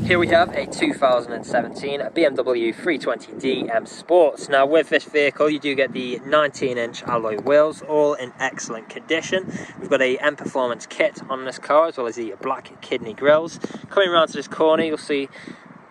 Here we have a 2017 BMW 320d M Sports. Now with this vehicle you do get the 19-inch alloy wheels, all in excellent condition. We've got a M Performance kit on this car, as well as the black kidney grills. Coming around to this corner you'll see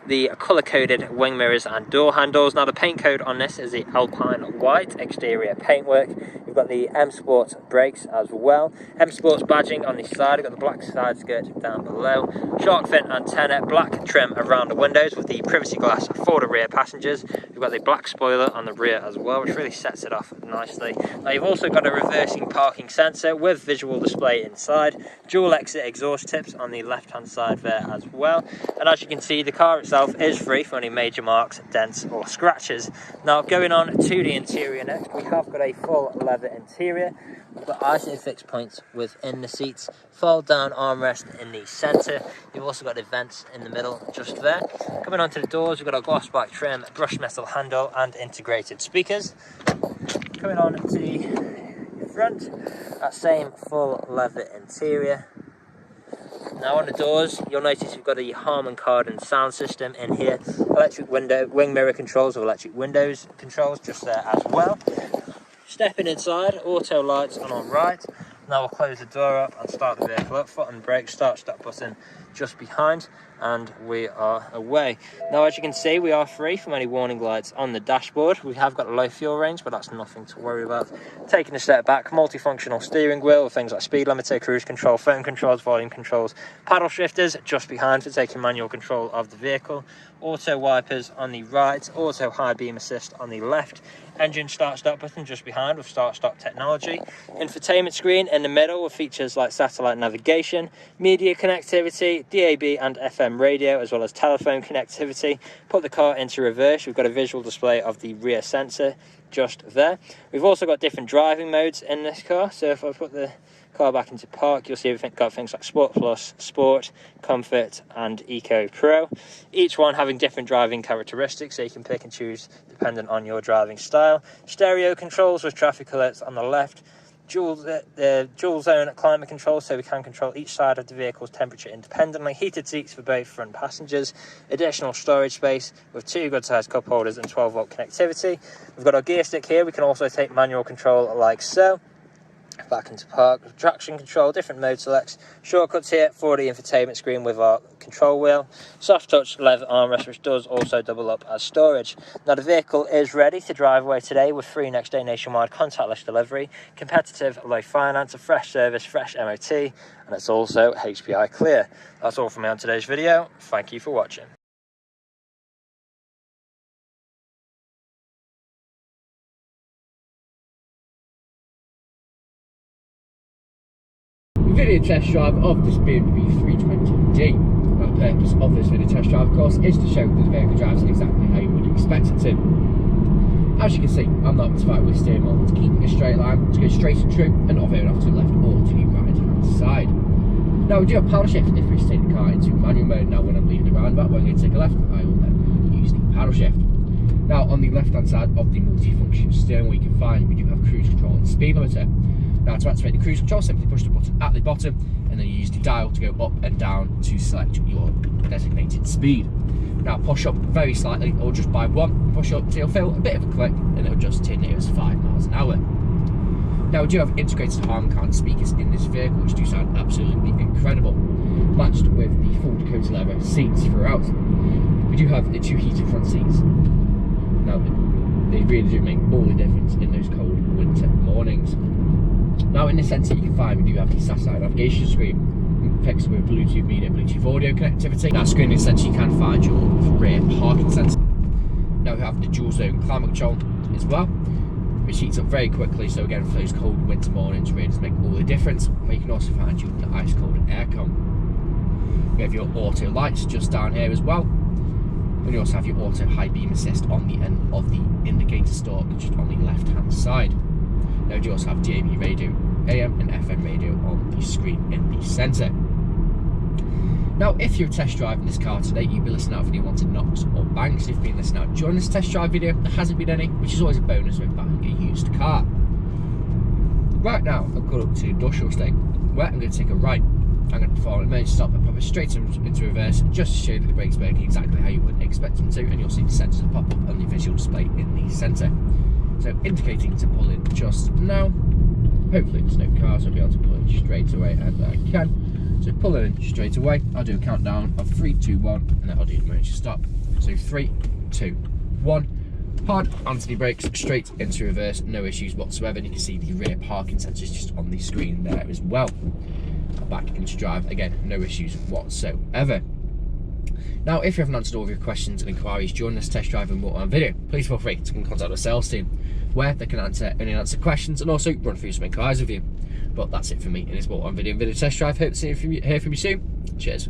the colour-coded wing mirrors and door handles. Now the paint code on this is the Alpine White exterior paintwork. We've got the M Sports brakes as well. M Sports badging on the side. We've got the black side skirt down below. Shark fin antenna, black trim around the windows with the privacy glass for the rear passengers. We've got the black spoiler on the rear as well, which really sets it off nicely. Now you've also got a reversing parking sensor with visual display inside. Dual exit exhaust tips on the left-hand side there as well. And as you can see, the car itself is free from any major marks, dents or scratches. Now going on to the interior next, we have got a full leather interior. We've got isolated fixed points within the seats, fold down armrest in the centre. You've also got the vents in the middle just there. Coming on to the doors, we've got a gloss black trim, brushed metal handle and integrated speakers. Coming on to the front, that same full leather interior. Now on the doors, you'll notice we've got a Harman Kardon sound system in here. Electric window, wing mirror controls with electric windows controls just there as well. Stepping inside, auto lights on right. Now we'll close the door up and start the vehicle up. Foot and brake, start button just behind, and we are away. Now as you can see, we are free from any warning lights on the dashboard. We have got a low fuel range, but that's nothing to worry about. Taking a step back, multifunctional steering wheel with things like speed limiter, cruise control, phone controls, volume controls, paddle shifters just behind for taking manual control of the vehicle. Auto wipers on the right, auto high beam assist on the left. Engine start button just behind with start stop technology. Infotainment screen in the middle with features like satellite navigation, media connectivity, DAB and FM radio, as well as telephone connectivity. Put the car into reverse, we've got a visual display of the rear sensor just there. We've also got different driving modes in this car, so if I put the car back into park, you'll see we've got things like Sport Plus, Sport, Comfort and Eco Pro, each one having different driving characteristics, so you can pick and choose dependent on your driving style. Stereo controls with traffic alerts on the left, dual zone climate control, so we can control each side of the vehicle's temperature independently. Heated seats for both front passengers. Additional storage space with 2 good sized cup holders and 12-volt connectivity. We've got our gear stick here. We can also take manual control like so. Back into park, traction control, different mode selects, shortcuts here for the infotainment screen with our control wheel, soft touch leather armrest which does also double up as storage. Now the vehicle is ready to drive away today with free next day nationwide contactless delivery, competitive low finance, a fresh service, fresh MOT, and it's also HPI clear. That's all from me on today's video. Thank you for watching. Video test drive of this BMW 320d. The purpose of this video test drive, of course, is to show that the vehicle drives exactly how you would expect it to. As you can see, I'm not satisfied with steering wheel to keep a straight line, to go straight and true, and not veering off to the left or to the right hand side. Now we do have paddle shift if we take the car into manual mode. Now when I'm leaving the roundabout, when I'm going to take a left, I will then use the paddle shift. Now on the left hand side of the multifunction steering wheel, you can find we do have cruise control and speed limiter. Now to activate the cruise control, simply push the button at the bottom and then you use the dial to go up and down to select your designated speed. Now push up very slightly or just by 1, push up till you'll feel a bit of a click and it'll adjust to near as 5 miles an hour. Now we do have integrated Harman speakers in this vehicle which do sound absolutely incredible, matched with the full Dakota leather seats throughout. We do have the 2 heated front seats. Now they really do make all the difference in those cold winter mornings. Now in the centre you can find we do have the satellite navigation screen fixed with Bluetooth media, Bluetooth audio connectivity. Now screen in the centre you can find your rear parking sensor. Now we have the dual zone climate control as well, which heats up very quickly, so again for those cold winter mornings really does make all the difference. Where you can also find your ice cold aircon. We have your auto lights just down here as well. And you also have your auto high beam assist on the end of the indicator stalk just on the left hand side. Now you also have DAB radio, AM and FM radio on the screen in the centre. Now if you're test driving this car today, you'll be listening out for any wanted knocks or bangs. If you've been listening out during this test drive video, there hasn't been any, which is always a bonus when buying a used car. Right now, I've got up to industrial estate, where I'm going to take a right. I'm going to perform an emergency stop and pop it straight into reverse, just to show you that the brakes work exactly how you would expect them to, and you'll see the sensors pop up on the visual display in the centre. So indicating to pull in just now. Hopefully there's no cars, so I'll be able to pull in straight away, and I can. So pull in straight away. I'll do a countdown of 3, 2, 1, and then I'll do an emergency stop. So 3, 2, 1. Hard onto the brakes, straight into reverse, no issues whatsoever. And you can see the rear parking sensors just on the screen there as well. Back into drive, again, no issues whatsoever. Now, if you haven't answered all of your questions and inquiries during this test drive and walk-around video, please feel free to contact the sales team, where they can answer questions and also run through some inquiries with you. But that's it for me in this walk-around video and video test drive. Hope to hear from you soon. Cheers.